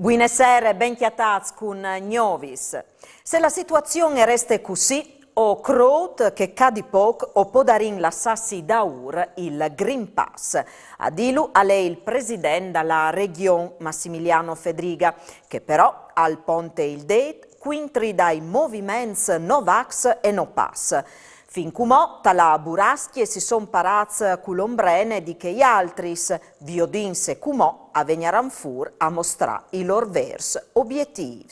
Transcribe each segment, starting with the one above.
Buonasera, ben chiataz con Gnovis. Se la situazione resta così, o crowd che cadi poco o podarin lassassi da ur il Green Pass. A dilu a lei il presidente della regione Massimiliano Fedriga, che però al ponte il date quintri dai movimenti Novax e No Pass. Fin cumò, tala buraschi e si son parats cu l'ombrene di che gli altris, viodinse cumò, a vegnaran fur a mostrare i loro vers obiettivi.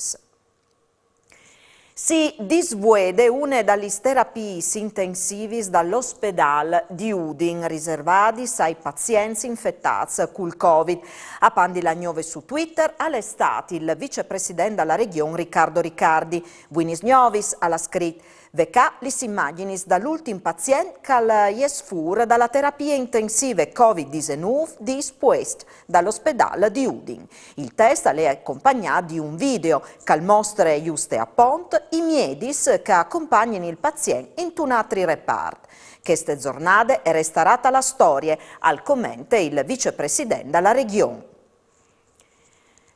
Si disvuede una dalle terapie intensive dall'ospedale di Udin, riservati ai pazienti infettati col Covid. A pandi la gnove su Twitter, all'estate il vicepresidente della regione Riccardo Riccardi. Buinis gnovis alla scritto. Vecà lis immaginis dall'ultimo paziente che jesfur dalla terapia intensiva Covid-19 dispost dall'ospedale di Udin. Il test è accompagnato di un video che mostra giuste a Pont i miedis che accompagnano il paziente in un altro reparto. Queste giornate è restata la storia, al commento il vicepresidente della regione.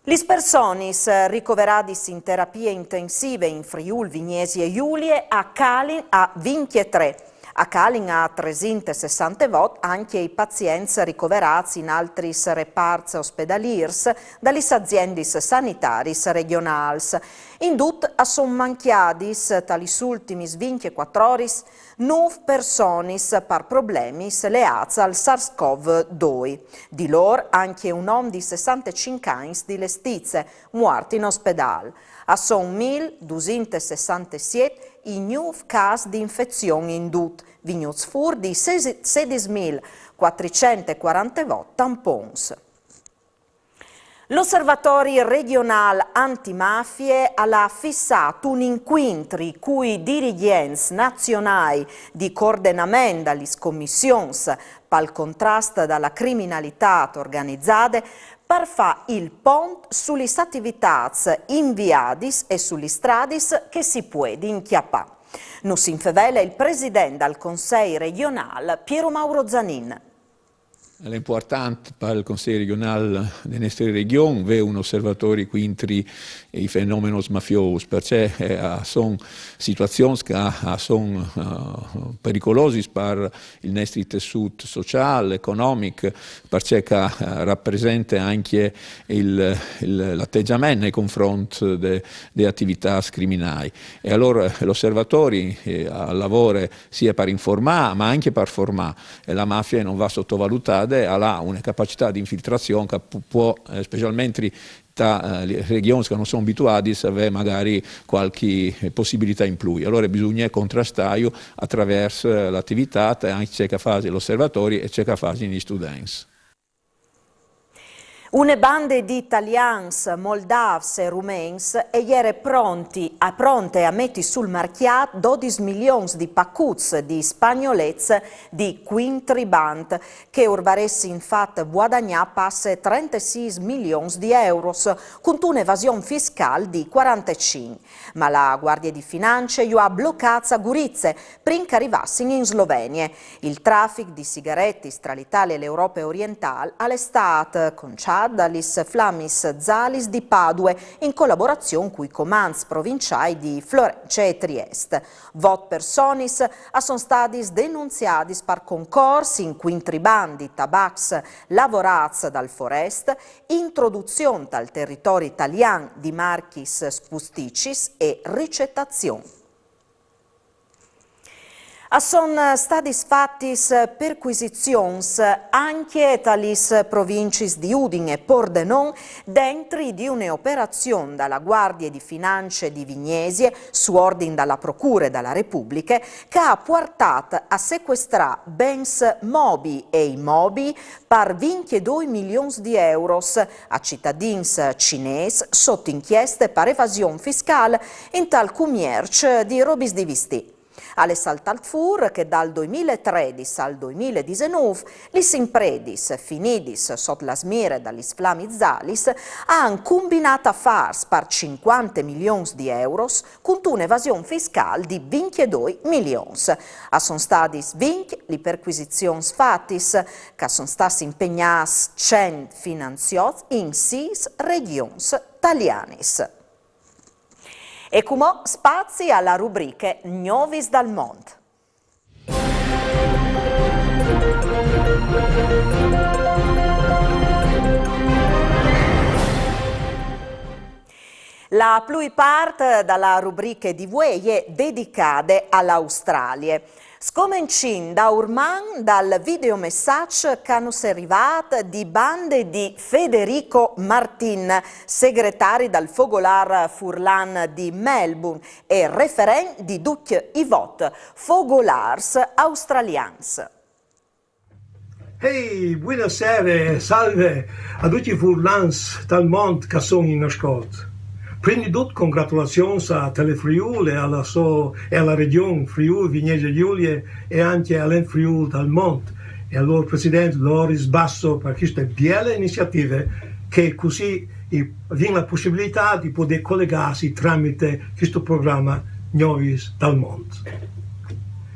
Le persone ricoverate in terapie intensive in Friuli, Vignesi e Giulie a Calin a 23. A Calin a 360 vot anche i pazienti ricoverati in altri reparti ospedaliers dalle aziende sanitarie regionali. In tut sono manchiati, tali ultimi 24 ore, 9 persone per problemi legati al SARS-CoV-2. Di loro anche un uomo di 65 anni di Lestizze, morto in ospedale. A son 1.267 i nuovi casi di infezione in tut, vignuti fur di 16.440 tampons. L'Osservatorio regionale antimafie ha fissato un incontro cui dirigenti nazionali di coordinamento delle commissioni per il contrasto della criminalità organizzata per fare il ponte sulle attività inviate e sulle strade che si può inchiappare. Non si infevela il presidente del Consiglio regionale Piero Mauro Zanin. È importante per il Consiglio regionale della nostra regione avere un osservatorio quintri i fenomeni mafiosi, perché sono situazioni che sono pericolose per il nostro tessuto sociale, economico, perché rappresenta anche l'atteggiamento nei confronti delle attività criminali. E allora l'osservatorio lavora sia per informare ma anche per formare, e la mafia non va sottovalutata, ha una capacità di infiltrazione che può, specialmente da regioni che non sono abituate, avere magari qualche possibilità in più. Allora bisogna contrastare attraverso l'attività, anche c'è che fa l'osservatorio e c'è che fa gli studenti. Una banda di italiani, moldavs e rumens ieri pronte a mettere sul mercato 12 milioni di paccuzi di spagnolezze di quintriband che urbaressi infatti guadagnare passe 36 milioni di euro con un'evasione fiscale di 45. Ma la Guardia di Finanza ha bloccato a Gurizze prima che arrivassero in Slovenia. Il traffico di sigarette tra l'Italia e l'Europa orientale è stato conciato dalis Flamis Zalis di Padue in collaborazione con i comandi provinciali di Florenza e Trieste. Vot personis sono stati denunziati per concorsi in quintribandi tabacs lavorati dal Forest, introduzione al territorio italiano di marchis spusticis e ricettazione. Sono stati fatti perquisizioni anche dalle province di Udine e Pordenone dentro di un'operazione dalla Guardia di Finanza di Vignesie su ordine dalla Procura della Repubblica che ha portato a sequestrare bens mobili e immobili per 22 milioni di euro a cittadini cinesi sotto inchieste per evasione fiscale in tal commercio di robis di vestiti. Alle saltalfur che dal 2013 al 2019 lis impredis finidis sotto la smire dagli flamizalis han combinato affari per 50 milioni di euro con un'evasione fiscale di 22 milioni. Sono stati vinti le perquisizioni fatte che sono stati impegnati 100 finanziati in 6 regioni Talianis. E come spazi alla rubrica Novis dal Mond. La pluipart dalla rubrica di voi è dedicata all'Australia. Scomincin da Urman dal videomessaggio che hanno arrivato di bande di Federico Martin, segretario del Fogolar Furlan di Melbourne e referente di Duc Ivot, Fogolars Australians. Ehi, buonasera, salve a tutti i Furlans dal mondo che sono in ascolto. Prima di tutto, congratulazioni a Telefriul e alla regione Friuli Venezia Giulia e anche all'En Friuli dal mondo e al loro presidente Loris Basso per queste belle iniziative che così viene la possibilità di poter collegarsi tramite questo programma Novis dal mondo.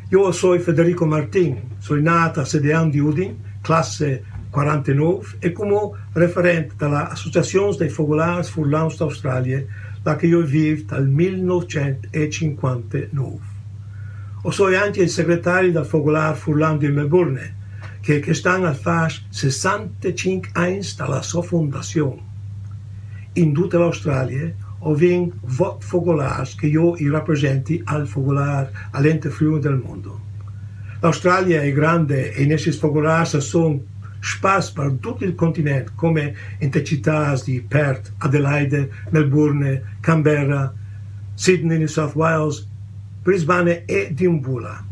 Io sono Federico Martin, sono nato a 7 anni di Udine, classe 49 e come referente dell'Associazione dei Fogolars Furlans d'Australia, da che io vivo dal 1959. O sono anche il segretario del Fogolar Furlan di Melbourne, che quest'anno fa 65 anni dalla sua fondazione. In tutta l'Australia ho vinto 20 Fogolars che io rappresenti al Fogolar all'ente Friuli del mondo. L'Australia è grande e questi Fogolars sono sparsi per tutto il continente, come in città di Perth, Adelaide, Melbourne, Canberra, Sydney, New South Wales, Brisbane e Dimbula.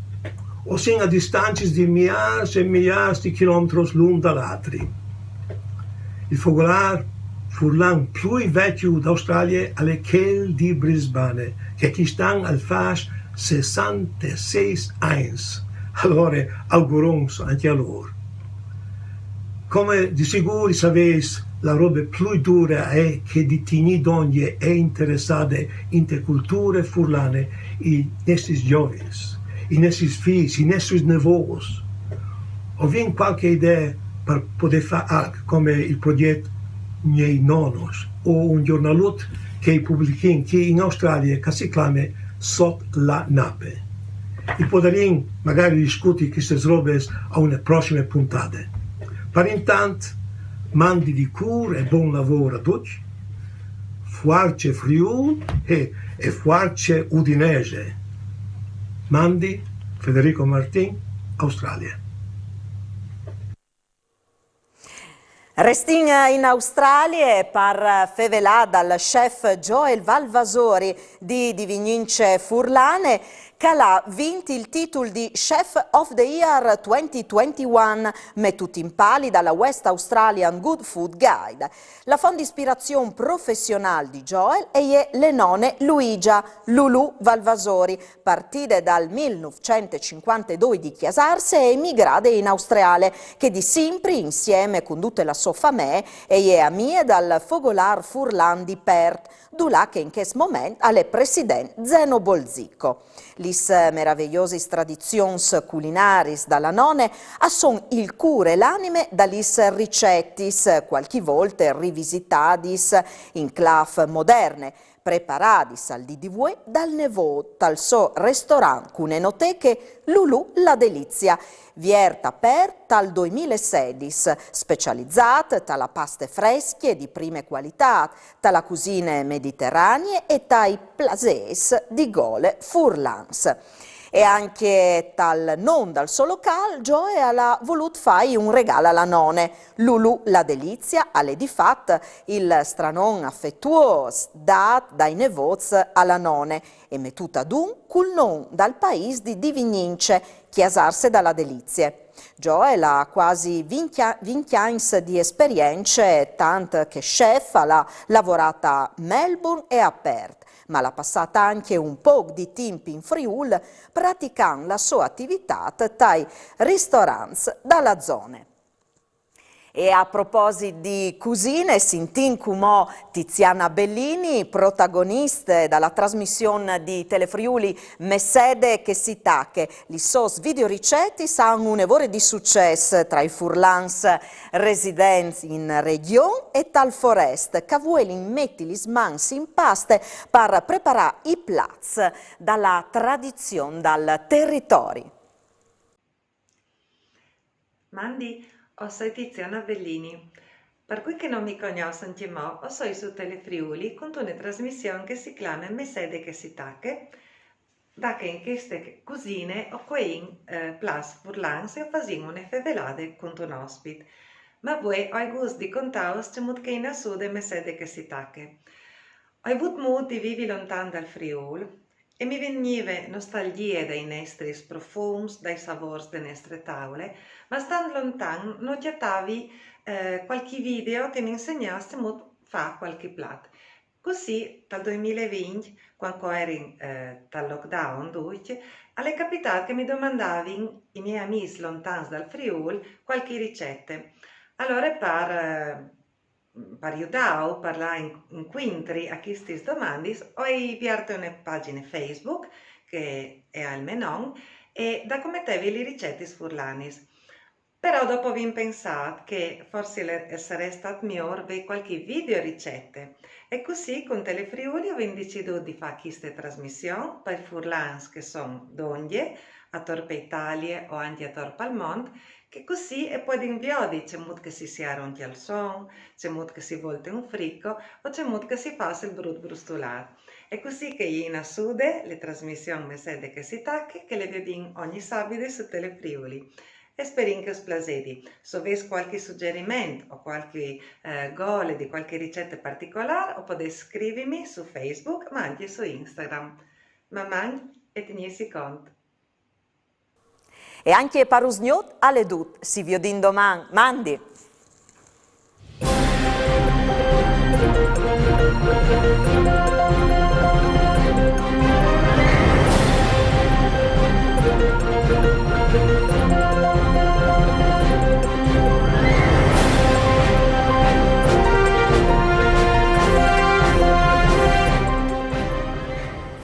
O sono a distanze di migliaia e migliaia di chilometri l'un dall'altro. Il Fogolar Furlan più vecchio d'Australia è quello di Brisbane, che quest'anno al fa 66 anni. Allora, augurons anche a loro. Come di sicuro sapete, la roba più dura è che di tini donne è interessata in le culture furlane i nostri giovani, i nostri figli, i nostri nipoti. Ho vinto qualche idea per poter fare come il progetto Miei Nonos o un giornale che pubblichiamo qui in Australia che si chiama Sotto la Nappe. E potremo magari discutere queste robe a una prossima puntata. Per intanto, mandi di cura e buon lavoro a tutti, forza Friuli e forza Udinese. Mandi Federico Martin, Australia. Restin in Australia per fevelà dal chef Joel Valvasori di Vignince Furlane che ha vinto il titolo di Chef of the Year 2021 mettuto in pali dalla West Australian Good Food Guide. La fonte di ispirazione professionale di Joel è le nonne Luigia Lulu Valvasori, partite dal 1952 di Chiasarse e emigrate in Australia, che di sempre insieme con tutta la sua famiglia è amica dal Fogolar Furlan di Perth, dulà che in questo momento è presidente Zeno Bolzicco. Lis meravigliose tradizioni culinaris dalla nonne son il cure l'anime dalis ricettis, qualche volta rivisitadis in clav moderne, preparadis al DDV dal nevò dal suo ristorante con enoteche Lulu la Delizia, vierta per dal 2016, specializzata tra paste fresche di prime qualità, tra la cucina mediterranea e tra i plasés di Gole Furlans. E anche tal non dal suo locale, Joe ha voluto fare un regalo alla nonne. Lulu la Delizia alle di fatto il stranon affettuoso dat dai nevoz alla nonne e mettuta ad un cul non dal paese di Vignince, chiasarse dalla Delizia. Joe ha quasi 20 anni di esperienze, tanto che chef ha lavorato a Melbourne e a Perth, ma l'ha passata anche un po' di tempo in Friuli praticando la sua attività tra i ristoranti dalla zona. E a proposito di cucine, sintin cumò Tiziana Bellini, protagoniste dalla trasmissione di Telefriuli Messede che si tacche. Li sos videoriceti hanno un evore di successo tra i furlans residenti in regione e tal forest, che vuelin metti gli smans in paste per preparare i plats dalla tradizione, dal territorio. Mandi, sono Tiziana Bellini. Per cui che non mi conoscono, sono su Telefriuli con una trasmissione che si chiama Messede che si tacche, da che in queste cucine o qui in Plas Furlans e facciamo una fevelade con un ospite. Ma voi ho gusto di contaus che in sud Messede che si tacche. Ho avuto modo di vivere lontano dal Friuli e mi veniva nostalgia dei nostri profumi, dai sapori delle nostre tavole, ma stando lontano non notavi qualche video che mi insegnasse a fare qualche piatto. Così dal 2020, quando ero dal lockdown, è capitato che mi domandavano i miei amici lontani dal Friuli qualche ricetta. Allora per aiutare, parlare incontri a queste domande, ho inviato una pagina Facebook che è al menu e da come te le ricette furlanis. Però dopo vi pensato che forse sarebbe stato meglio vedere qualche video ricette e così con Telefriuli ho deciso di fare questa trasmissione per furlans che sono d'Ondie, a Torpe Italia o anche a Torpe al Mont, che così e poi inviare c'è modo che si sia ronti al son, c'è modo che si volte un fricco o c'è modo che si faccia il brut brustolato. È così che in a Sude le trasmissioni Messede che si tacche che le vedi ogni sabato su Telefriuli. E spero che vi piaccia. Se avete qualche suggerimento o qualche gole di qualche ricetta particolare, o potete scrivermi su Facebook ma anche su Instagram. Ma mangi e tenissi conto. E anche Parusgnot alle dut, si viodin domani. Mandi!